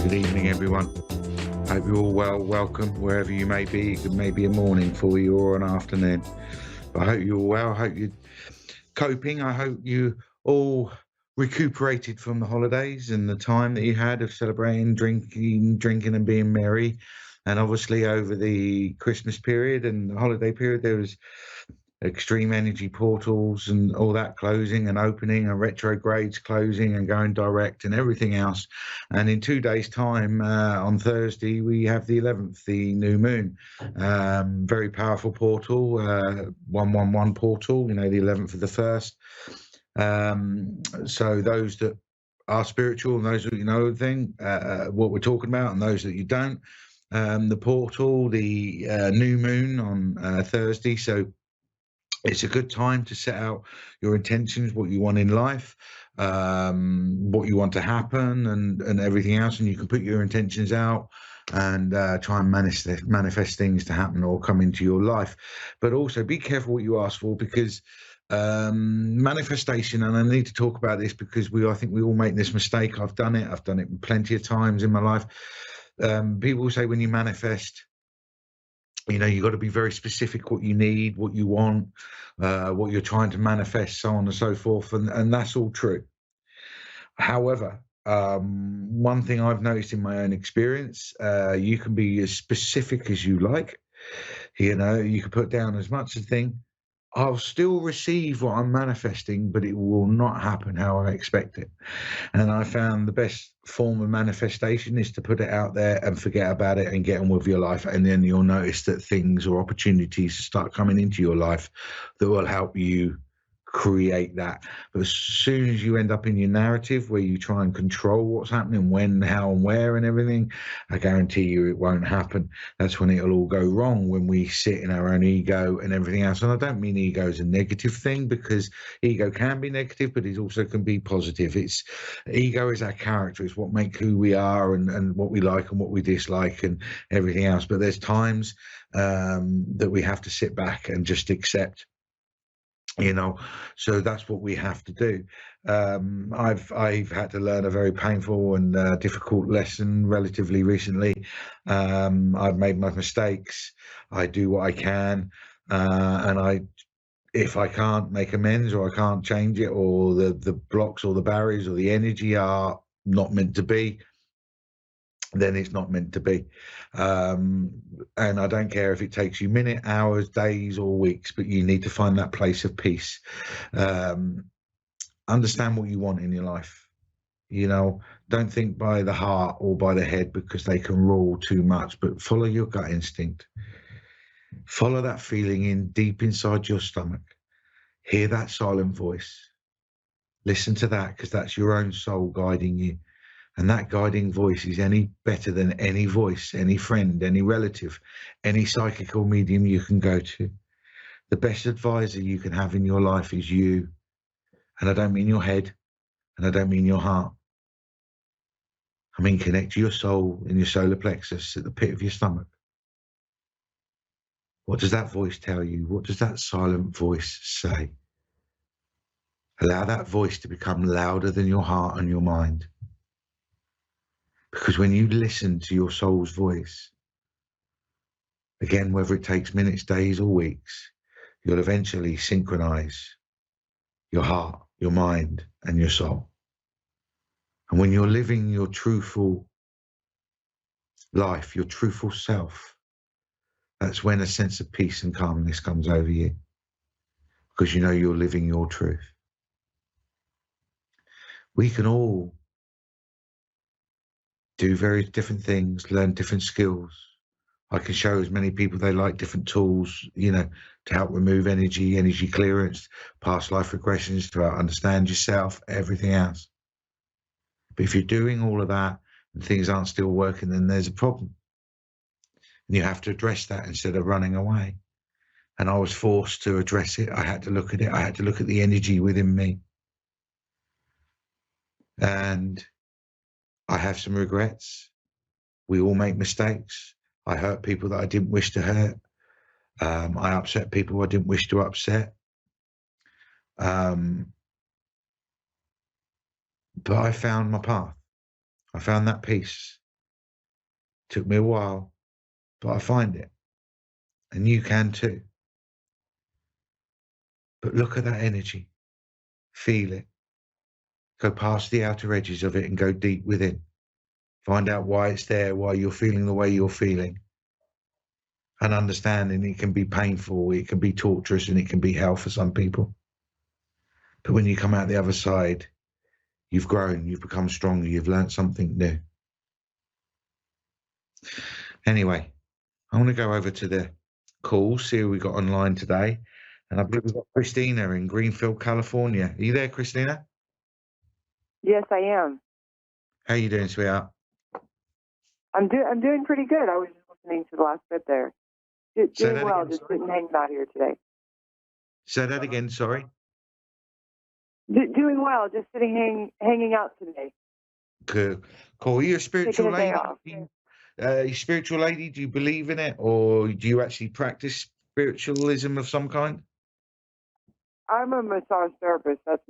Good evening, everyone. Hope you're all well. Welcome wherever you may be. It may be a morning for you or an afternoon. But I hope you're all well. I hope you're coping. I hope you all recuperated from the holidays and the time that you had of celebrating, drinking and being merry. And obviously over the Christmas period and the holiday period, there was extreme energy portals and all that closing and opening and retrogrades closing and going direct and everything else. And in 2 days' time, on Thursday, we have the 11th, the new moon. Very powerful portal, 111 portal, the 11th of the first. So those that are spiritual and those that know the thing, what we're talking about, and those that you don't, the portal, the new moon on Thursday. So it's a good time to set out your intentions, what you want in life, what you want to happen, and everything else. And you can put your intentions out and try and manifest things to happen or come into your life. But also be careful what you ask for, because manifestation, and I need to talk about this because I think we all make this mistake. I've done it plenty of times in my life. People say when you manifest, you've got to be very specific what you need, what you want, what you're trying to manifest, so on and so forth. And that's all true. However, one thing I've noticed in my own experience, you can be as specific as you like. You can put down as much as thing. I'll still receive what I'm manifesting, but it will not happen how I expect it. And I found the best form of manifestation is to put it out there and forget about it and get on with your life. And then you'll notice that things or opportunities start coming into your life that will help you create that. But as soon as you end up in your narrative where you try and control what's happening, when, how and where and everything, I guarantee you it won't happen. That's when it'll all go wrong, when we sit in our own ego and everything else. And I don't mean ego is a negative thing, because ego can be negative, but it also can be positive. Ego is our character. It's what makes who we are and what we like and what we dislike and everything else. But there's times that we have to sit back and just accept. So that's what we have to do. I've had to learn a very painful and difficult lesson relatively recently. I've made my mistakes. I do what I can, and if I can't make amends, or I can't change it, or the blocks or the barriers or the energy are not meant to be, then it's not meant to be. And I don't care if it takes you minutes, hours, days or weeks, but you need to find that place of peace. Understand what you want in your life. Don't think by the heart or by the head, because they can rule too much, but follow your gut instinct. Follow that feeling in deep inside your stomach. Hear that silent voice. Listen to that, because that's your own soul guiding you. And that guiding voice is any better than any voice, any friend, any relative, any psychical medium you can go to. The best advisor you can have in your life is you. And I don't mean your head, and I don't mean your heart. I mean connect to your soul in your solar plexus at the pit of your stomach. What does that voice tell you? What does that silent voice say? Allow that voice to become louder than your heart and your mind. Because when you listen to your soul's voice, again, whether it takes minutes, days or weeks, you'll eventually synchronize your heart, your mind and your soul. And when you're living your truthful life, your truthful self, that's when a sense of peace and calmness comes over you, because you know you're living your truth. We can all do various different things, learn different skills. I can show as many people they like different tools, to help remove energy clearance, past life regressions, to help understand yourself, everything else. But if you're doing all of that and things aren't still working, then there's a problem. And you have to address that instead of running away. And I was forced to address it. I had to look at it. I had to look at the energy within me. And I have some regrets. We all make mistakes. I hurt people that I didn't wish to hurt. I upset people I didn't wish to upset. But I found my path. I found that peace. Took me a while, but I find it. And you can too. But look at that energy. Feel it. Go past the outer edges of it and go deep within. Find out why it's there, why you're feeling the way you're feeling. And understanding it can be painful, it can be torturous, and it can be hell for some people. But when you come out the other side, you've grown, you've become stronger, you've learned something new. Anyway, I want to go over to the call, see who we got online today. And I believe we've got Christina in Greenfield, California. Are you there, Christina? Yes, I am. How you doing, sweetheart? I'm doing pretty good. I was just listening to the last bit there. Doing well, again, just sitting hanging out here today. Say that again, sorry. Doing well, just sitting hanging out today. Cool. Are you a spiritual lady? You spiritual lady? Do you believe in it, or do you actually practice spiritualism of some kind? I'm a massage therapist. That's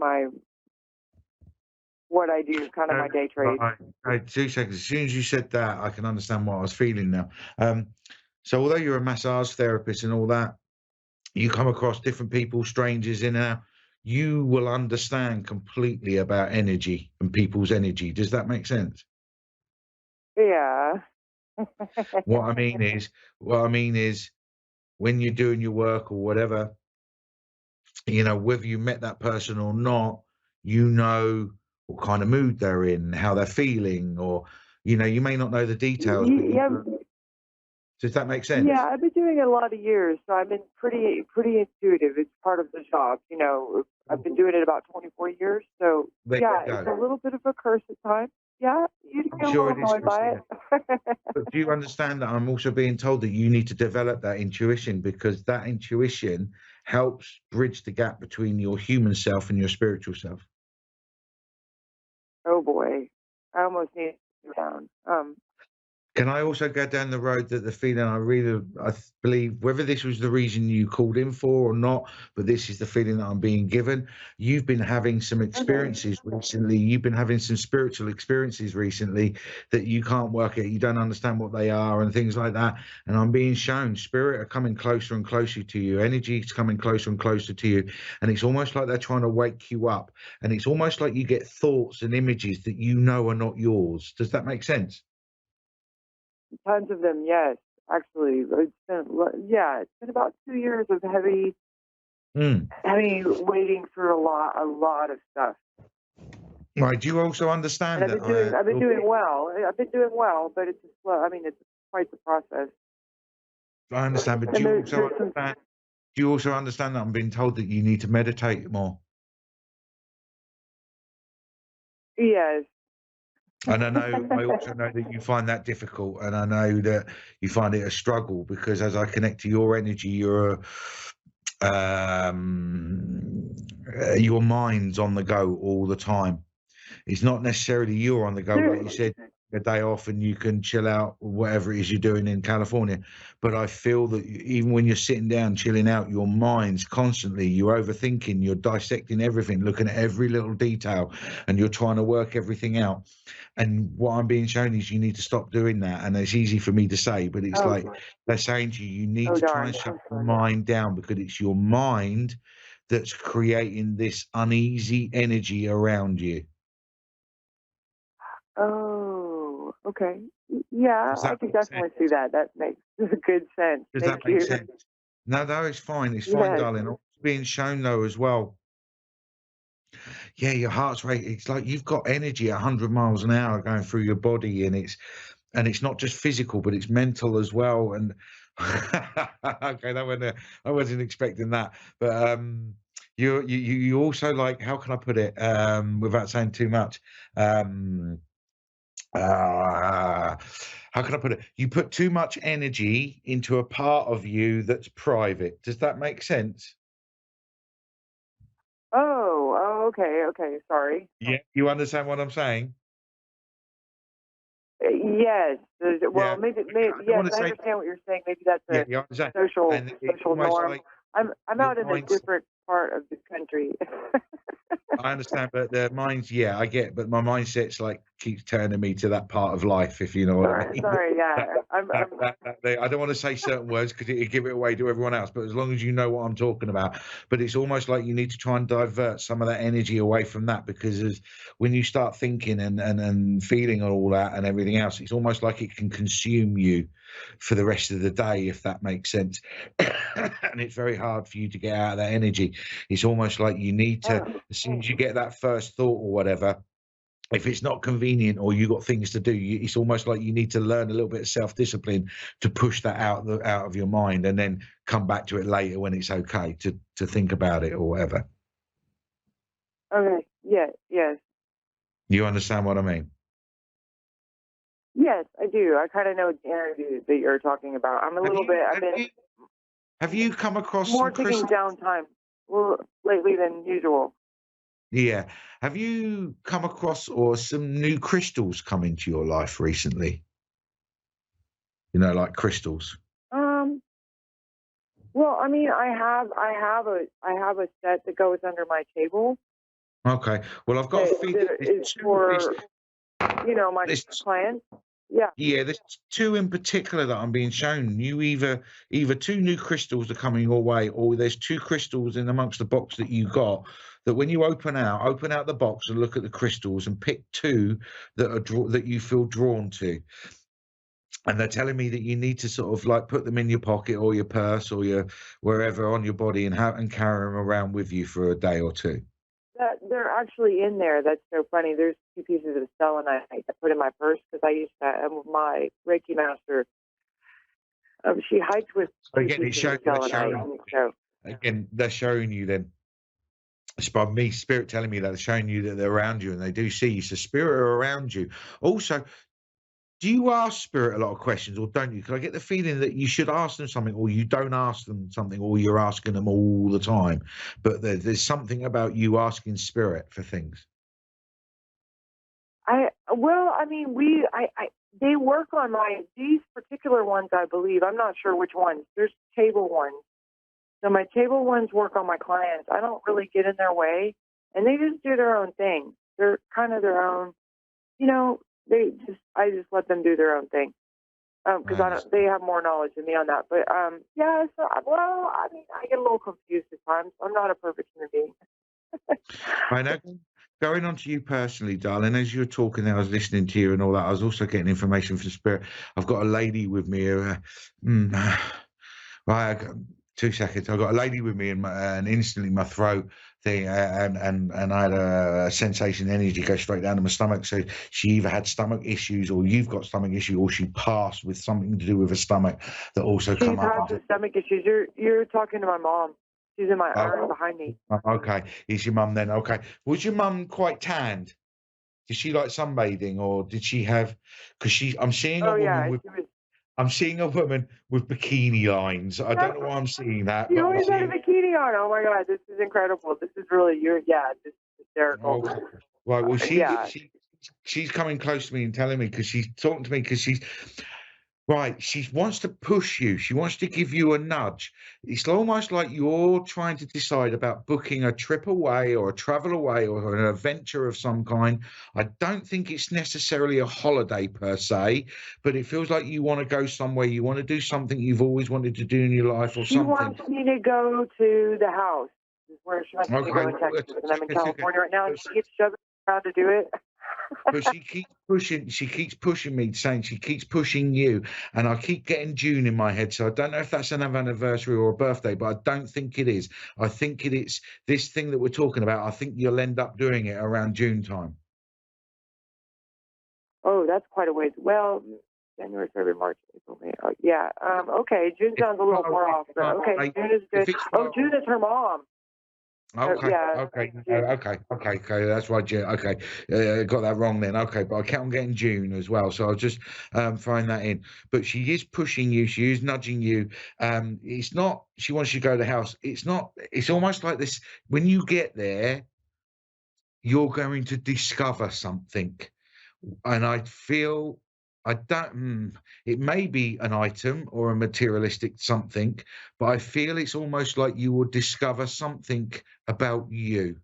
what I do, kind of my day trade. Right, 2 seconds. As soon as you said that, I can understand what I was feeling now. So although you're a massage therapist and all that, you come across different people, strangers in there, you will understand completely about energy and people's energy. Does that make sense? Yeah. What I mean is when you're doing your work or whatever, whether you met that person or not, what kind of mood they're in, how they're feeling, or you may not know the details. But does that make sense? Yeah, I've been doing it a lot of years, so I've been pretty intuitive. It's part of the job, I've been doing it about 24 years, so it's a little bit of a curse at times. Yeah, you get a little annoyed by it. But do you understand that I'm also being told that you need to develop that intuition, because that intuition helps bridge the gap between your human self and your spiritual self? Oh boy, I almost need to go down. Can I also go down the road that the feeling I believe, whether this was the reason you called in for or not, but this is the feeling that I'm being given. You've been having some experiences recently. You've been having some spiritual experiences recently that you can't work it. You don't understand what they are and things like that. And I'm being shown spirit are coming closer and closer to you. Energy is coming closer and closer to you. And it's almost like they're trying to wake you up. And it's almost like you get thoughts and images that are not yours. Does that make sense? Tons of them, yes. Actually, it's been about 2 years of heavy wading through a lot of stuff. Right. Do you also understand that? I've been doing well. I've been doing well, but it's slow. I mean, it's quite the process. I understand, but do you also understand that I'm being told that you need to meditate more? Yes. And I also know that you find that difficult, and I know that you find it a struggle, because as I connect to your energy, your mind's on the go all the time. It's not necessarily you're on the go, like you said, a day off and you can chill out, whatever it is you're doing in California. But I feel that even when you're sitting down, chilling out, your mind's constantly, you're overthinking, you're dissecting everything, looking at every little detail, and you're trying to work everything out. And what I'm being shown is you need to stop doing that. And it's easy for me to say, but it's like they're saying to you, you need to try and shut your mind down, because it's your mind that's creating this uneasy energy around you. Oh, okay. Yeah, I can definitely see that. That makes good sense. Does that make sense? No, it's fine. It's fine, darling. Also being shown though as well. Yeah, your heart's rate. It's like you've got energy 100 miles an hour going through your body, and it's not just physical, but it's mental as well. And okay, I wasn't expecting that, but you also, like, how can I put it without saying too much? How can I put it? You put too much energy into a part of you that's private. Does that make sense? Oh, okay. Sorry. Yeah, you understand what I'm saying? Yes. Well, maybe. Yes, I understand what you're saying. Maybe that's a social norm. Like, I'm out in a different part of the country. I understand, but the minds, I get, but my mindset's like keeps turning me to that part of life, if you know what I mean. Sorry, yeah. I don't want to say certain words because it give it away to everyone else, but as long as you know what I'm talking about. But it's almost like you need to try and divert some of that energy away from that, because when you start thinking and feeling all that and everything else, it's almost like it can consume you for the rest of the day, if that makes sense. And it's very hard for you to get out of that energy. It's almost like you need to, as soon as you get that first thought or whatever, if it's not convenient or you got things to do, it's almost like you need to learn a little bit of self-discipline to push that out of your mind, and then come back to it later when it's okay to think about it or whatever. Okay. Yeah. Yes. You understand what I mean? Yes, I do. I kind of know the energy that you're talking about. I'm a little bit. Have you come across more taking downtime lately than usual? Yeah. Have you come across or some new crystals come into your life recently? You know, like crystals. Well, I mean, I have a set that goes under my table. Okay. Well, I've got a feeling it's for my clients. Yeah. Yeah, there's two in particular that I'm being shown. You either two new crystals are coming your way, or there's two crystals in amongst the box that you got, that when you open out the box and look at the crystals and pick two that you feel drawn to. And they're telling me that you need to sort of like put them in your pocket or your purse or your wherever on your body, and carry them around with you for a day or two. They're actually in there. That's so funny. There's 2 pieces of selenite I put in my purse because I used to. My Reiki master. She hikes with. Again, they're showing you then. It's by me, spirit telling me that they're showing you that they're around you, and they do see you. So spirit are around you. Also, do you ask spirit a lot of questions, or don't you? Because I get the feeling that you should ask them something, or you don't ask them something, or you're asking them all the time. But there's something about you asking spirit for things. They work on these particular ones, I believe. I'm not sure which ones. There's table ones. So my table ones work on my clients. I don't really get in their way, and they just do their own thing. They're kind of their own, I just let them do their own thing. Because they have more knowledge than me on that. But I get a little confused at times. I'm not a perfect human being. I know. Going on to you personally, darling, as you were talking, I was listening to you and all that. I was also getting information from spirit. I've got a lady with me. Right, 2 seconds. I've got a lady with me, and instantly my throat thing, and I had a sensation, energy go straight down to my stomach. So she either had stomach issues, or you've got stomach issue, or she passed with something to do with her stomach that also come up. She's had stomach issues. You're talking to my mom. She's in my arm behind me. Okay, is your mum then? Okay, was your mum quite tanned? Did she like sunbathing, or did she have? Because I'm seeing a woman with. I'm seeing a woman with bikini lines. I don't know why I'm seeing that. You always had a bikini on. Oh my God, this is incredible. This is really this is hysterical. Okay. Right. Well, she's coming close to me and telling me, because she's talking to me, because she wants to push you. She wants to give you a nudge. It's almost like you're trying to decide about booking a trip away, or a travel away, or an adventure of some kind. I don't think it's necessarily a holiday per se, but it feels like you want to go somewhere. You want to do something you've always wanted to do in your life, or something. She wants me to go to the house. Where she wants me to go in Texas, and I'm in California right now, and she keeps shoving me around to do it. But she keeps pushing me, saying she keeps pushing you, and I keep getting June in my head. So I don't know if that's an anniversary or a birthday, but I don't think it is. I think it's this thing that we're talking about. I think you'll end up doing it around June time. Oh, that's quite a ways. Well, January, February, March, April, May. Yeah. Okay. June sounds a little far off. But okay. June is good. June is her mom. Okay, okay. That's right, June. Okay, got that wrong then. Okay, but I count on getting June as well, so I'll just find that in. But she is pushing you. She is nudging you. It's not. She wants you to go to the house. It's not. It's almost like this. When you get there, you're going to discover something, and I feel. I don't. It may be an item or a materialistic something, but I feel it's almost like you will discover something about you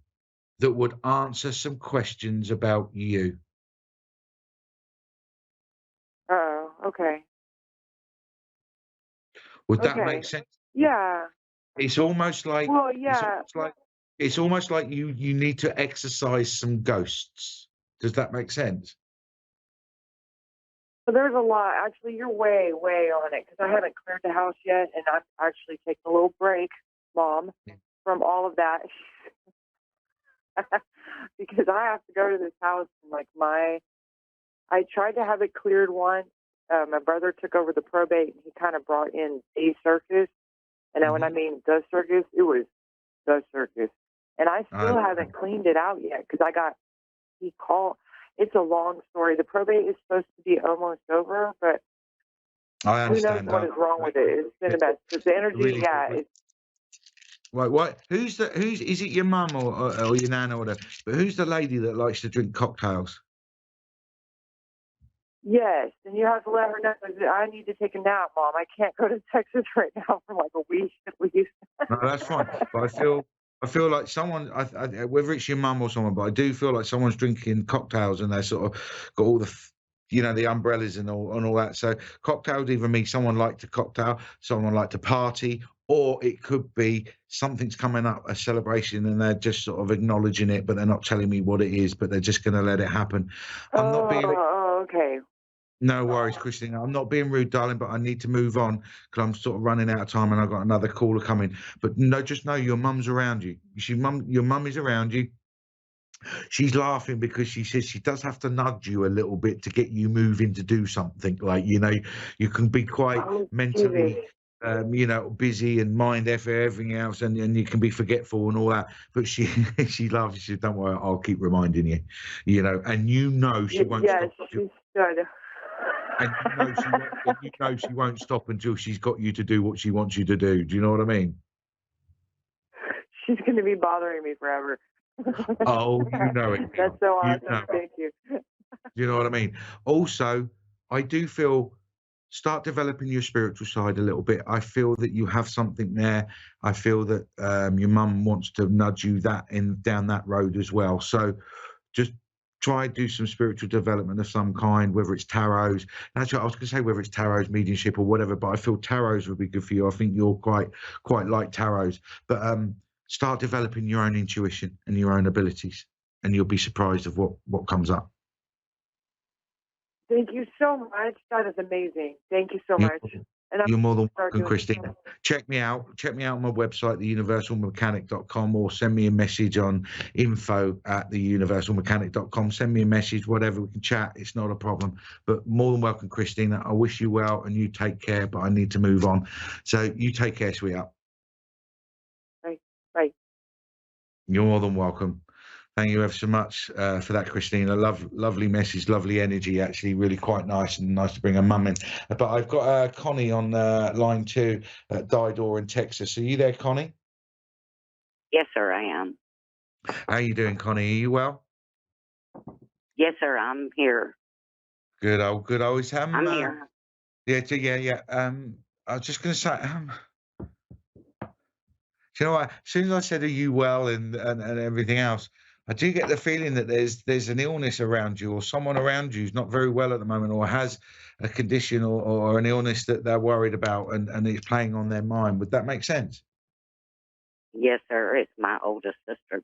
that would answer some questions about you. Okay. Would that make sense? Yeah. It's almost like, well, yeah. It's almost like you need to exercise some ghosts. Does that make sense? So there's a lot. Actually, you're way, way on it because I haven't cleared the house yet, and I'm actually taking a little break, Mom, from all of that because I have to go to this house and like I tried to have it cleared once. My brother took over the probate, and he kind of brought in a circus. And when I mean the circus, it was the circus. And I still haven't cleaned it out yet because he called. It's a long story. The probate is supposed to be almost over, but I understand. Who knows what is wrong with it? It's been a mess. Because the energy, really, it's right. What? Who's is it your mum or your nan or whatever? But who's the lady that likes to drink cocktails? Yes, and you have to let her know that I need to take a nap, Mom. I can't go to Texas right now for like a week at least. No, that's fine. But I feel like someone, whether it's your mum or someone, but I do feel like someone's drinking cocktails and they're sort of got all the, the umbrellas and all that. So cocktails either mean someone liked to cocktail, someone liked to party, or it could be something's coming up, a celebration, and they're just sort of acknowledging it, but they're not telling me what it is, but they're just going to let it happen. I'm not being. Oh, okay. No worries, Christina. I'm not being rude, darling, but I need to move on because I'm sort of running out of time and I've got another caller coming. But no, just know your mum's around you. Your mum is around you. She's laughing because she says she does have to nudge you a little bit to get you moving to do something. Like, you can be quite mentally, busy and mind everything else, and you can be forgetful and all that. But she laughs. She says, "Don't worry, I'll keep reminding you." And she won't stop. She's good. And she won't stop until she's got you to do what she wants you to do. Do you know what I mean? She's going to be bothering me forever. Oh, you know it. That's so awesome. Thank you. You know what I mean? Also, I do feel start developing your spiritual side a little bit. I feel that you have something there. I feel that your mum wants to nudge you down that road as well. So just try to do some spiritual development of some kind, whether it's tarots. Actually, I was going to say whether it's tarots, mediumship, or whatever, but I feel tarots would be good for you. I think you're quite like tarots. But start developing your own intuition and your own abilities, and you'll be surprised of what comes up. Thank you so much. That is amazing. Thank you so much. You're more than welcome, Christine. Check me out. Check me out on my website, theuniversalmechanic.com, or send me a message on info@theuniversalmechanic.com. Send me a message, whatever. We can chat. It's not a problem. But more than welcome, Christina. I wish you well, and you take care. But I need to move on. So you take care, sweetheart. Bye. You're more than welcome. Thank you ever so much for that, Christina. Lovely message, lovely energy, actually, really quite nice, and nice to bring her mum in. But I've got Connie on line 2 at Didor in Texas. Are you there, Connie? Yes, sir, I am. How are you doing, Connie? Are you well? Yes, sir, I'm here. Good. Always have. I'm here. Yeah. I was just going to say, you know what? As soon as I said, "Are you well?" and everything else, I do get the feeling that there's an illness around you, or someone around you who's not very well at the moment, or has a condition or an illness that they're worried about, and it's playing on their mind. Would that make sense? Yes, sir. It's my oldest sister.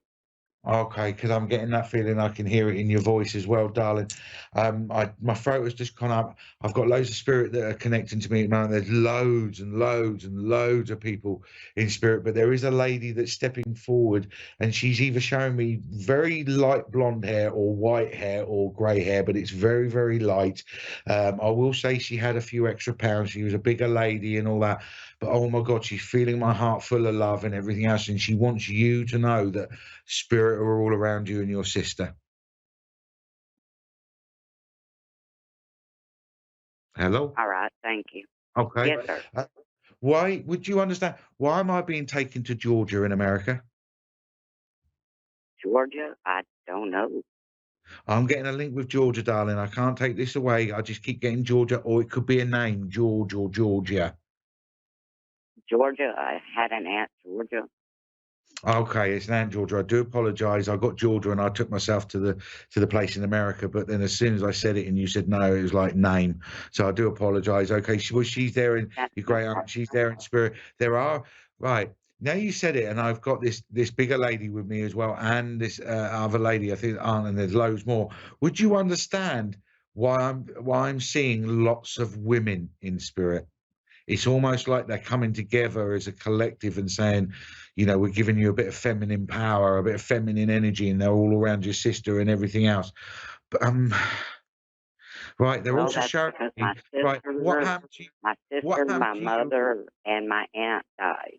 Okay, because I'm getting that feeling. I can hear it in your voice as well, darling. My throat has just gone up. I've got loads of spirit that are connecting to me at the moment. There's loads and loads and loads of people in spirit, but there is a lady that's stepping forward, and she's either showing me very light blonde hair or white hair or grey hair, but it's very, very light. I will say she had a few extra pounds. She was a bigger lady and all that, but oh my God, she's feeling my heart full of love and everything else, and she wants you to know that spirit are all around you and your sister. Hello? All right, thank you. Okay. Yes, sir. Why would you understand? Why am I being taken to Georgia in America? Georgia? I don't know. I'm getting a link with Georgia, darling. I can't take this away. I just keep getting Georgia, or it could be a name, George or Georgia. Georgia? I had an aunt, Georgia. Okay, it's Aunt Georgia. I do apologise. I got Georgia and I took myself to the place in America, but then as soon as I said it and you said no, it was like name. So I do apologise. Okay, she's there in That's your no great aunt. problem. She's there in spirit. There are right now. You said it, and I've got this bigger lady with me as well, and this other lady. I think aunt, and there's loads more. Would you understand why I'm seeing lots of women in spirit? It's almost like they're coming together as a collective and saying, we're giving you a bit of feminine power, a bit of feminine energy, and they're all around your sister and everything else. But right, they're Well, also that's showing because me, right, what happened my to you? mother, and my aunt died.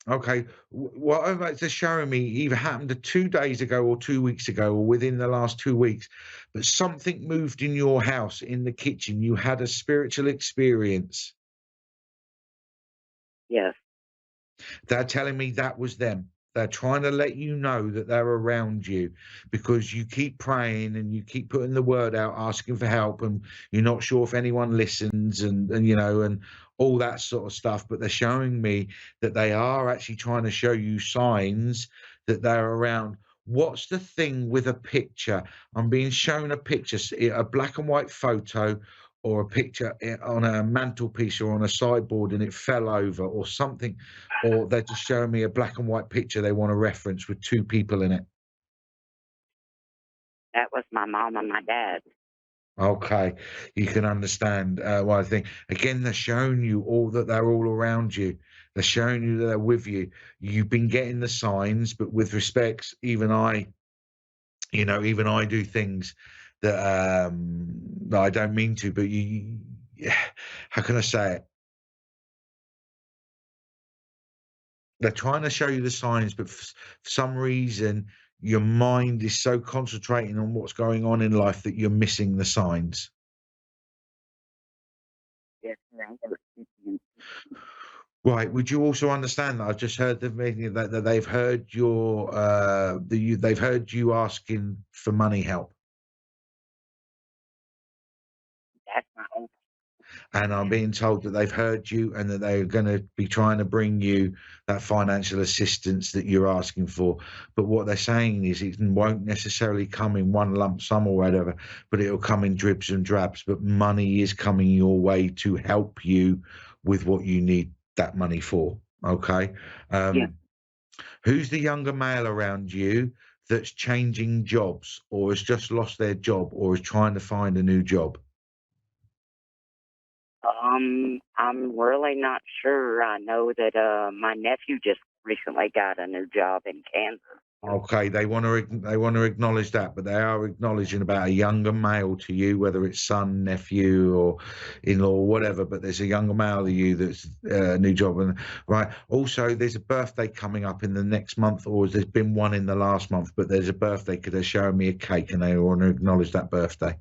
Okay, what they're showing me either happened 2 days ago or 2 weeks ago or within the last 2 weeks, but something moved in your house in the kitchen. You had a spiritual experience. Yes. They're telling me that was them. They're trying to let you know that they're around you because you keep praying and you keep putting the word out, asking for help, and you're not sure if anyone listens and all that sort of stuff. But they're showing me that they are actually trying to show you signs that they're around. What's the thing with a picture? I'm being shown a picture, a black and white photo or a picture on a mantelpiece or on a sideboard and it fell over or something, or they're just showing me a black and white picture they want to reference with two people in it. That was my mom and my dad. Okay, you can understand what I think. Again, they're showing you all that they're all around you. They're showing you that they're with you. You've been getting the signs, but with respects, even I do things that I don't mean to. But how can I say it? They're trying to show you the signs, but for some reason, your mind is so concentrating on what's going on in life that you're missing the signs. Yes, sir. I never keep you. Right. Would you also understand that I've just heard that they've heard they've heard you asking for money help, That's my own. and I'm being told that they've heard you and that they're going to be trying to bring you that financial assistance that you're asking for. But what they're saying is it won't necessarily come in one lump sum or whatever, but it'll come in dribs and drabs. But money is coming your way to help you with what you need that money for. Okay. Yeah. Who's the younger male around you that's changing jobs or has just lost their job or is trying to find a new job? I'm really not sure. I know that my nephew just recently got a new job in Kansas. Okay, they want to acknowledge that, but they are acknowledging about a younger male to you, whether it's son, nephew, or in-law, or whatever. But there's a younger male to you that's a new job, and right. Also, there's a birthday coming up in the next month, or there's been one in the last month. But there's a birthday because they're showing me a cake, and they want to acknowledge that birthday.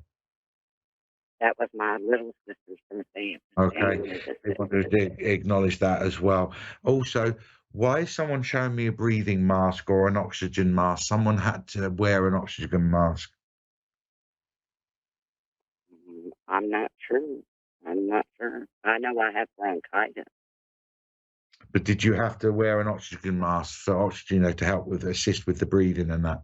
That was my little sister's birthday. Okay, they want to acknowledge that as well. Also, why is someone showing me a breathing mask or an oxygen mask? Someone had to wear an oxygen mask. I'm not sure. I'm not sure. I know I have bronchitis. But did you have to wear an oxygen mask for oxygen, to help assist with the breathing and that?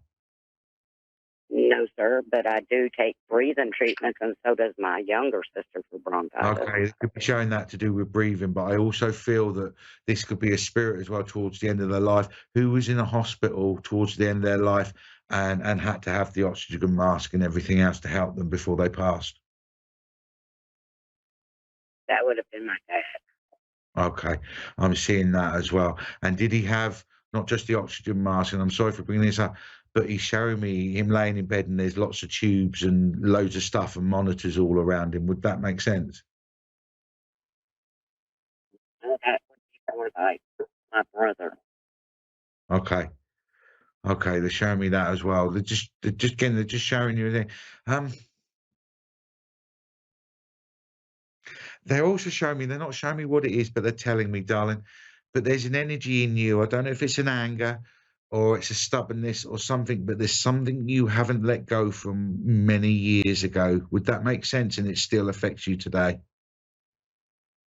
No, sir, but I do take breathing treatments, and so does my younger sister for bronchitis. Okay, it could be showing that to do with breathing, but I also feel that this could be a spirit as well towards the end of their life who was in a hospital towards the end of their life and had to have the oxygen mask and everything else to help them before they passed. That would have been my dad. Okay, I'm seeing that as well. And did he have not just the oxygen mask? And I'm sorry for bringing this up, but he's showing me him laying in bed and there's lots of tubes and loads of stuff and monitors all around him. Would that make sense? No, that would be more like my brother. Okay. Okay, they're showing me that as well. They're just showing you there. They're also showing me, they're not showing me what it is, but they're telling me, darling, but there's an energy in you. I don't know if it's an anger or it's a stubbornness or something, but there's something you haven't let go from many years ago. Would that make sense? And it still affects you today?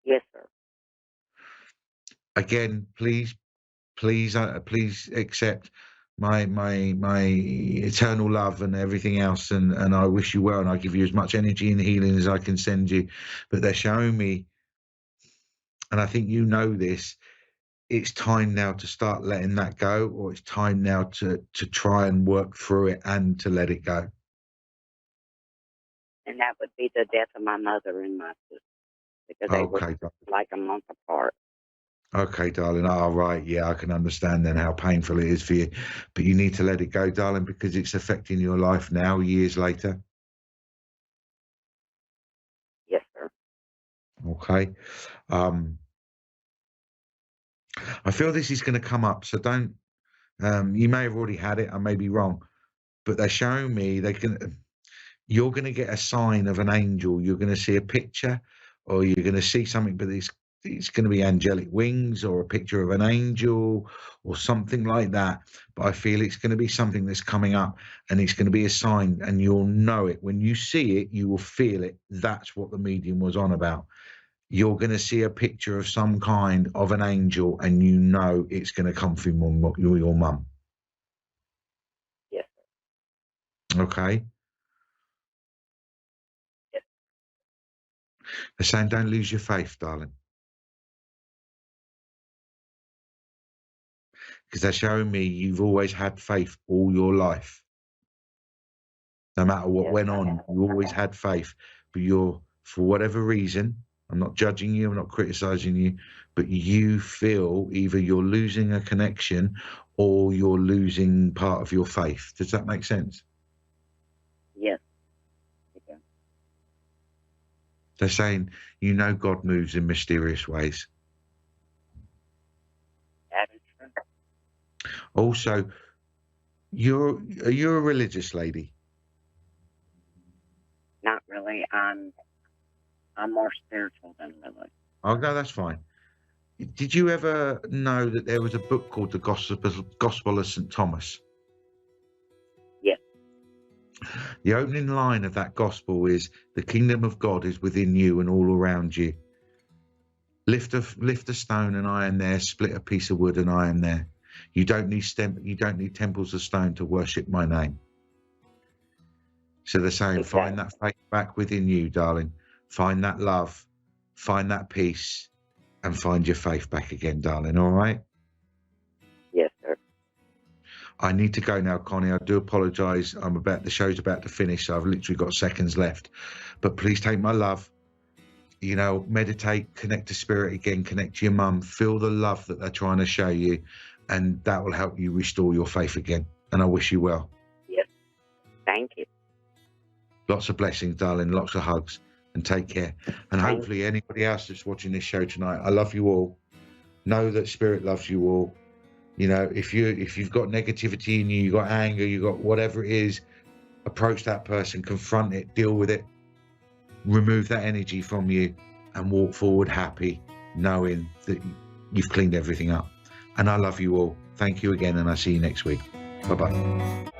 Yes, sir. Again, please Please accept my eternal love and everything else, and I wish you well, and I give you as much energy and healing as I can send you. But they're showing me, and I think you know this, it's time now to start letting that go, or it's time now to try and work through it and to let it go. And that would be the death of my mother and my sister, because they were like a month apart. Okay, darling. All right. Yeah, I can understand then how painful it is for you. But you need to let it go, darling, because it's affecting your life now, years later. Yes, sir. Okay. I feel this is going to come up, so don't. You may have already had it. I may be wrong, but they're showing me you're going to get a sign of an angel. You're going to see a picture, or you're going to see something, but it's going to be angelic wings or a picture of an angel or something like that. But I feel it's going to be something that's coming up, and it's going to be a sign, and you'll know it. When you see it, you will feel it. That's what the medium was on about. You're going to see a picture of some kind of an angel, and you know it's going to come from your mum. Yes. Okay? Yes. They're saying don't lose your faith, darling. Because they're showing me you've always had faith all your life. No matter what went on, you always had faith. But for whatever reason, I'm not judging you, I'm not criticizing you, but you feel either you're losing a connection or you're losing part of your faith. Does that make sense? Yes. Okay. They're saying, God moves in mysterious ways. That is true. Also, are you a religious lady? Not really. I'm more spiritual than religious. Okay, that's fine. Did you ever know that there was a book called The Gospel of St. Thomas? Yes. The opening line of that gospel is, "The kingdom of God is within you and all around you. Lift a stone and I am there. Split a piece of wood and I am there. You don't need temples of stone to worship my name." So they're saying, find that faith back within you, darling. Find that love, find that peace, and find your faith back again, darling. All right? Yes, sir. I need to go now, Connie. I do apologise. The show's about to finish, so I've literally got seconds left. But please take my love. Meditate, connect to spirit again, connect to your mum, feel the love that they're trying to show you, and that will help you restore your faith again. And I wish you well. Yes. Thank you. Lots of blessings, darling. Lots of hugs. And take care. And hopefully anybody else that's watching this show tonight, I love you all. Know that spirit loves you all. If you've got negativity in you, you've got anger, you've got whatever it is, approach that person, confront it, deal with it, remove that energy from you, and walk forward happy, knowing that you've cleaned everything up. And I love you all. Thank you again, and I'll see you next week. Bye-bye.